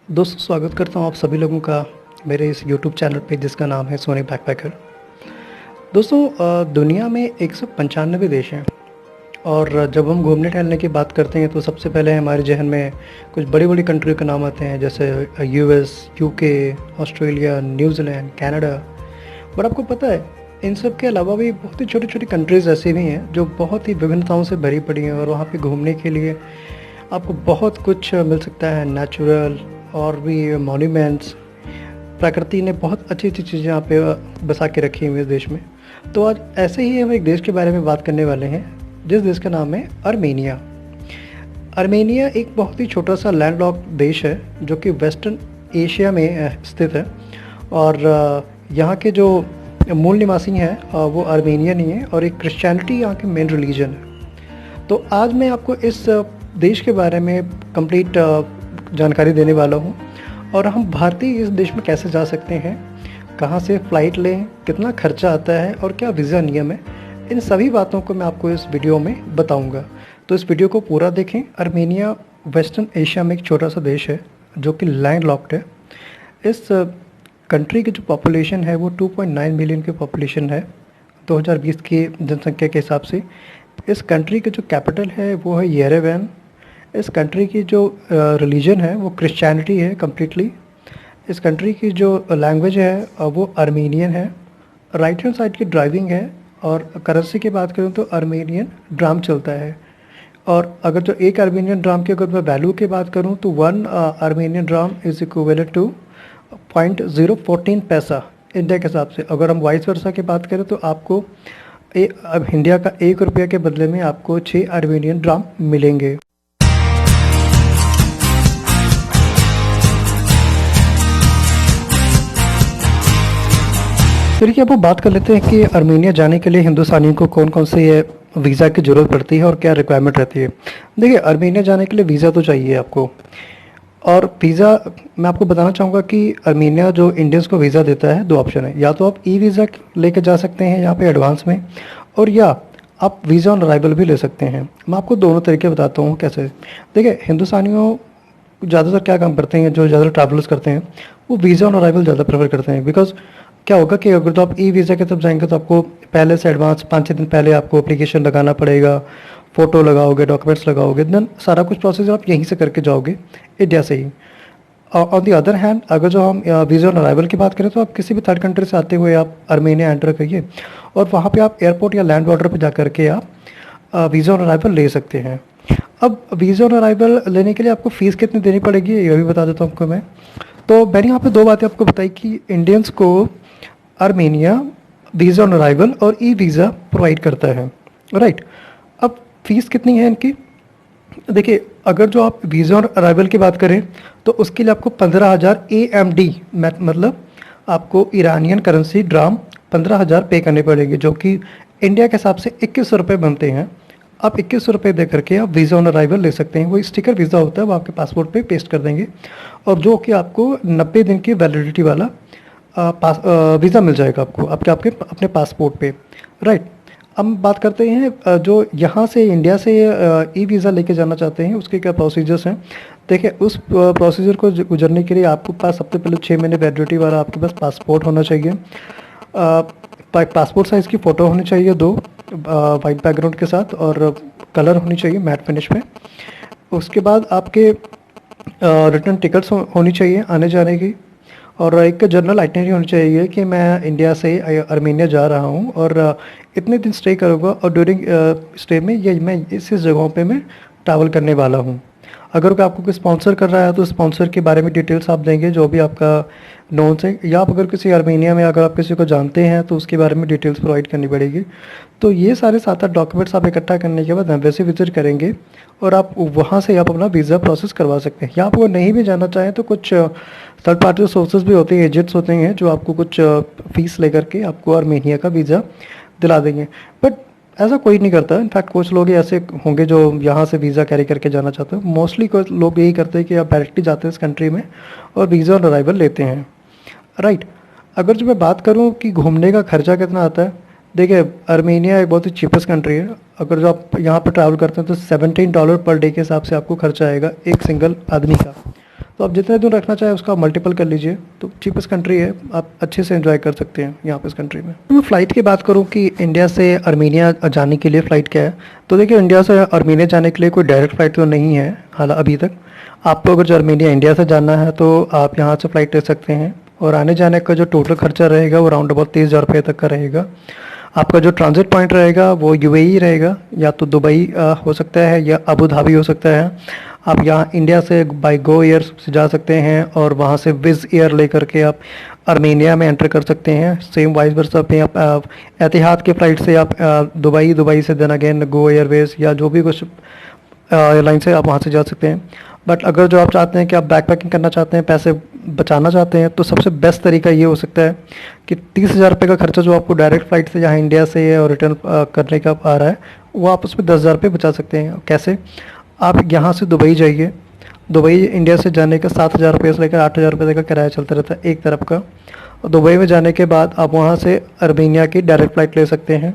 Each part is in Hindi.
दोस्तों स्वागत करता हूं आप सभी लोगों का मेरे इस YouTube चैनल पे जिसका नाम है सोनी बैकपैकर। दोस्तों दुनिया में 195 देश हैं और जब हम घूमने टहलने की बात करते हैं तो सबसे पहले हमारे जहन में कुछ बड़ी बड़ी कंट्री के नाम आते हैं, जैसे US, UK, Australia, New Zealand, Canada. But आपको पता है इन सब के अलावा भी बहुत ही छोटी छोटी कंट्रीज़ ऐसी भी हैं जो बहुत ही विभिन्नताओं से भरी पड़ी हैं और वहाँ पे घूमने के लिए आपको बहुत कुछ मिल सकता है। नेचुरल और भी मॉन्यूमेंट्स, प्रकृति ने बहुत अच्छी अच्छी चीज़ें यहाँ पे बसा के रखी हुई है इस देश में। तो आज ऐसे ही हम एक देश के बारे में बात करने वाले हैं जिस देश का नाम है अर्मेनिया। अर्मेनिया एक बहुत ही छोटा सा लैंडलॉक्ड देश है जो कि वेस्टर्न एशिया में स्थित है और यहाँ के जो मूल निवासी हैं वो अर्मेनियन ही हैं और एक क्रिश्चियनिटी यहाँ के मेन रिलीजन है। तो आज मैं आपको इस देश के बारे में कंप्लीट जानकारी देने वाला हूँ और हम भारतीय इस देश में कैसे जा सकते हैं, कहाँ से फ़्लाइट लें, कितना खर्चा आता है और क्या वीज़ा नियम है, इन सभी बातों को मैं आपको इस वीडियो में बताऊंगा। तो इस वीडियो को पूरा देखें। अर्मेनिया वेस्टर्न एशिया में एक छोटा सा देश है जो कि लैंड लॉक्ड है। इस कंट्री की जो पॉपुलेशन है वो 2.9 मिलियन की पॉपुलेशन है 2020 की जनसंख्या के हिसाब से। इस कंट्री की जो कैपिटल है वो है येरेवन। इस कंट्री की जो रिलीजन है वो क्रिश्चियनिटी है कम्प्लीटली। इस कंट्री की जो लैंग्वेज है वो अर्मेनियन है। राइट हैंड साइड की ड्राइविंग है और करेंसी की बात करूँ तो अर्मेनियन ड्राम चलता है। और अगर जो एक अर्मेनियन ड्राम की अगर मैं वैल्यू की बात करूँ तो 1 Armenian dram is equivalent to 0.014 paisa India के हिसाब से। अगर हम वाइस वर्सा की बात करें तो आपको अब इंडिया का 1 रुपये के बदले में आपको 6 अर्मेनियन ड्राम मिलेंगे। चलिए अब बात कर लेते हैं कि अर्मेनिया जाने के लिए हिंदुस्तानियों को कौन कौन से वीज़ा की ज़रूरत पड़ती है और क्या रिक्वायरमेंट रहती है। देखिए अर्मेनिया जाने के लिए वीज़ा तो चाहिए आपको, और वीज़ा मैं आपको बताना चाहूँगा कि अर्मेनिया जो इंडियंस को वीज़ा देता है 2 ऑप्शन है। या तो आप ई वीज़ा लेके जा सकते हैं यहाँ पे एडवांस में, और या आप वीज़ा ऑन अराइवल भी ले सकते हैं। मैं आपको दोनों तरीके बताता हूँ कैसे। देखिए हिंदुस्तानियों ज़्यादातर क्या काम करते हैं, जो ज़्यादा ट्रैवलर्स करते हैं वो वीज़ा ऑन अराइवल ज़्यादा प्रेफर करते हैं। बिकॉज क्या होगा कि अगर तो आप ई वीज़ा के तरफ जाएंगे तो आपको पहले से एडवांस 5-6 दिन पहले आपको एप्लीकेशन लगाना पड़ेगा, फ़ोटो लगाओगे, डॉक्यूमेंट्स लगाओगे, देन सारा कुछ प्रोसेस आप यहीं से करके जाओगे इंडिया से ही। ऑन दी अदर हैंड अगर जो हम वीज़ा ऑन अराइवल की बात करें तो आप किसी भी थर्ड कंट्री से आते हुए आप अर्मेनिया एंटर करिए और वहाँ पे आप एयरपोर्ट या लैंड बॉर्डर पे जा करके आप वीज़ा ऑन अराइवल ले सकते हैं। अब वीज़ा ऑन अराइवल लेने के लिए आपको फ़ीस कितनी देनी पड़ेगी ये भी बता देता हूँ आपको मैं। तो मैंने यहाँ पे 2 बातें आपको बताई कि इंडियंस को अर्मेनिया वीज़ा ऑन अराइवल और ई वीज़ा प्रोवाइड करता है, राइट। अब फीस कितनी है इनकी, देखिए अगर जो आप वीज़ा ऑन अराइवल की बात करें तो उसके लिए आपको 15,000 AMD मतलब आपको ईरानियन करेंसी ड्राम 15,000 पे करने पड़ेंगे, जो कि इंडिया के हिसाब से 2100 रुपये बनते हैं। आप 2100 रुपये दे करके आप वीज़ा ऑन अराइवल ले सकते हैं। वो स्टिकर वीज़ा होता है, वो आपके पासपोर्ट पे पेस्ट कर देंगे और जो कि आपको 90 दिन की वैलिडिटी वाला वीज़ा मिल जाएगा आपको आपके अपने पासपोर्ट पे, राइट। अब बात करते हैं जो यहाँ से इंडिया से ई वीज़ा लेके जाना चाहते हैं उसके क्या प्रोसीजर्स हैं। देखिए उस प्रोसीजर को गुजरने के लिए आपको पास सबसे पहले 6 महीने वैलिडिटी वाला आपके पास पासपोर्ट होना चाहिए। पासपोर्ट साइज़ की फ़ोटो होनी चाहिए 2 वाइट बैकग्राउंड के साथ, और कलर होनी चाहिए मैट फिनिश में। उसके बाद आपके रिटर्न टिकट्स होनी चाहिए आने जाने की, और एक जनरल आइटनरी होनी चाहिए कि मैं इंडिया से अर्मेनिया जा रहा हूँ और इतने दिन स्टे करूँगा और ड्यूरिंग स्टे में ये मैं इस जगहों पे मैं ट्रैवल करने वाला हूँ। अगर कोई आपको कोई स्पॉन्सर कर रहा है तो स्पॉन्सर के बारे में डिटेल्स आप देंगे जो भी आपका नोन से, या आप अगर किसी अर्मेनिया में अगर आप किसी को जानते हैं तो उसके बारे में डिटेल्स प्रोवाइड करनी पड़ेगी। तो ये सारे 7-8 डॉक्यूमेंट्स आप इकट्ठा करने के बाद एम्बेसी विजिट करेंगे और आप वहाँ से आप अपना वीज़ा प्रोसेस करवा सकते हैं। या आप अगर नहीं भी जाना चाहें तो कुछ थर्ड पार्टी सोर्सेज भी होते हैं, एजेंट्स होते हैं जो आपको कुछ फ़ीस लेकर के आपको अर्मेनिया का वीज़ा दिला देंगे। बट ऐसा कोई नहीं करता। इनफैक्ट कुछ लोग ऐसे होंगे जो यहाँ से वीज़ा कैरी करके जाना चाहते हैं। मोस्टली कुछ लोग यही करते हैं कि आप डायरेक्टली जाते हैं इस कंट्री में और वीज़ा ऑन अराइवल लेते हैं, राइट। अगर जो मैं बात करूँ कि घूमने का खर्चा कितना आता है, देखिए आर्मेनिया एक बहुत ही चीपेस्ट कंट्री है। अगर जो आप यहाँ पर ट्रैवल करते हैं तो $17 पर डे के हिसाब से आपको खर्चा आएगा एक सिंगल आदमी का। तो आप जितने दिन रखना चाहें उसका मल्टीपल कर लीजिए, तो चीपेस्ट कंट्री है, आप अच्छे से एंजॉय कर सकते हैं यहाँ पे इस कंट्री में। तो मैं फ़्लाइट की बात करूँ कि इंडिया से आर्मेनिया जाने के लिए फ़्लाइट क्या है, तो देखिए इंडिया से आर्मेनिया जाने के लिए कोई डायरेक्ट फ़्लाइट तो नहीं है हाल अभी तक। आपको अगर जो आर्मेनिया इंडिया से जाना है तो आप यहाँ से फ़्लाइट ले सकते हैं, और आने जाने का जो टोटल खर्चा रहेगा वो राउंड अबाउट 30,000 रुपये तक का रहेगा। आपका जो ट्रांजिट पॉइंट रहेगा वो यूएई रहेगा, या तो दुबई हो सकता है या अबू धाबी हो सकता है। आप यहाँ इंडिया से बाई गो एयर से जा सकते हैं, और वहाँ से विज़ एयर लेकर के आप आर्मेनिया में एंटर कर सकते हैं। सेम वाइस वर्सा पे आप एतिहाद के फ़्लाइट से आप दुबई से देन अगेन गो एयरवेज़ या जो भी कुछ एयरलाइन से आप वहाँ से जा सकते हैं। बट अगर जो आप चाहते हैं कि आप बैक पैकिंग करना चाहते हैं, पैसे बचाना चाहते हैं, तो सबसे बेस्ट तरीका ये हो सकता है कि 30,000 रुपये का खर्चा जो आपको डायरेक्ट फ़्लाइट से यहाँ इंडिया से और रिटर्न करने का आ रहा है, वो आप उसमें 10,000 रुपये बचा सकते हैं। कैसे? आप यहाँ से दुबई जाइए, दुबई इंडिया से जाने का 7,000 रुपये से लेकर 8,000 रुपये तक का किराया चलता रहता है एक तरफ का। दुबई में जाने के बाद आप वहाँ से आर्मेनिया की डायरेक्ट फ़्लाइट ले सकते हैं,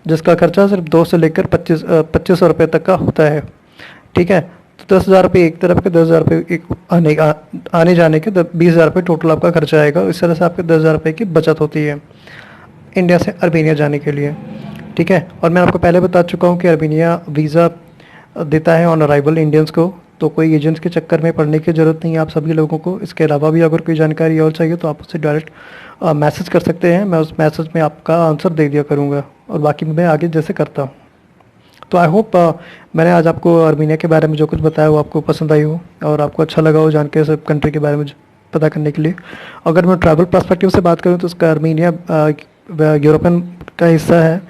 जिसका खर्चा सिर्फ 2 से लेकर 2500 रुपये तक का होता है। ठीक है, तो 10,000 रुपये एक तरफ के, 10,000 रुपये एक आने जाने के 20,000 रुपये टोटल आपका खर्चा आएगा। इस तरह से आपके 10,000 रुपये की बचत होती है इंडिया से आर्मेनिया जाने के लिए। ठीक है, और मैं आपको पहले बता चुका हूँ कि आर्मेनिया वीज़ा देता है ऑन अराइवल इंडियंस को, तो कोई एजेंट्स के चक्कर में पड़ने की ज़रूरत नहीं है आप सभी लोगों को। इसके अलावा भी अगर कोई जानकारी और चाहिए तो आप उससे डायरेक्ट मैसेज कर सकते हैं, मैं उस मैसेज में आपका आंसर दे दिया करूँगा, और बाकी मैं आगे जैसे करता हूँ। तो आई होप मैंने आज आपको आर्मेनिया के बारे में जो कुछ बताया वो आपको पसंद आई हो, और आपको अच्छा लगा हो जान के सब कंट्री के बारे में पता करने के लिए। अगर मैं ट्रैवल पर्सपेक्टिव से बात करूँ तो उसका आर्मेनिया यूरोपियन का हिस्सा है,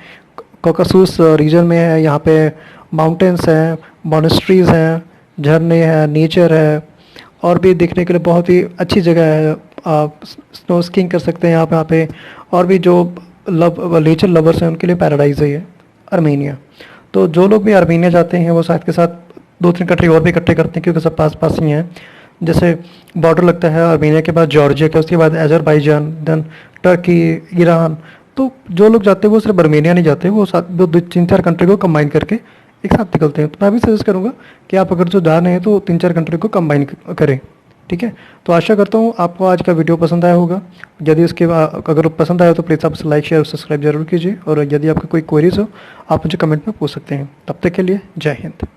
कॉकासूस रीजन में है। यहाँ पे माउंटेन्स हैं, मोनेस्ट्रीज़ हैं, झरने हैं, नेचर है, और भी देखने के लिए बहुत ही अच्छी जगह है। आप स्नो स्कीइंग कर सकते हैं यहाँ पे, और भी जो नेचर लवर्स हैं उनके लिए पैराडाइज है ये आर्मेनिया। तो जो लोग भी आर्मेनिया जाते हैं वो साथ के साथ 2-3 कंट्री और भी इकट्ठे करते हैं, क्योंकि सब पास पास ही हैं। जैसे बॉर्डर लगता है आर्मेनिया के बाद जॉर्जिया का, उसके बाद अजरबैजान, देन टर्की, ईरान। तो जो लोग जाते हैं वो सिर्फ आर्मेनिया नहीं जाते, वो साथ 2-3-4 कंट्री को कंबाइन करके एक साथ निकलते हैं। तो मैं भी सजेस्ट करूँगा कि आप अगर जो जा रहे हैं तो 3-4 कंट्री को कंबाइन करें। ठीक है, तो आशा करता हूँ आपको आज का वीडियो पसंद आया होगा। यदि उसके अगर पसंद आया तो प्लीज़ आप लाइक, शेयर और सब्सक्राइब जरूर कीजिए, और यदि आपका कोई क्वेरीज हो आप मुझे कमेंट में पूछ सकते हैं। तब तक के लिए जय हिंद।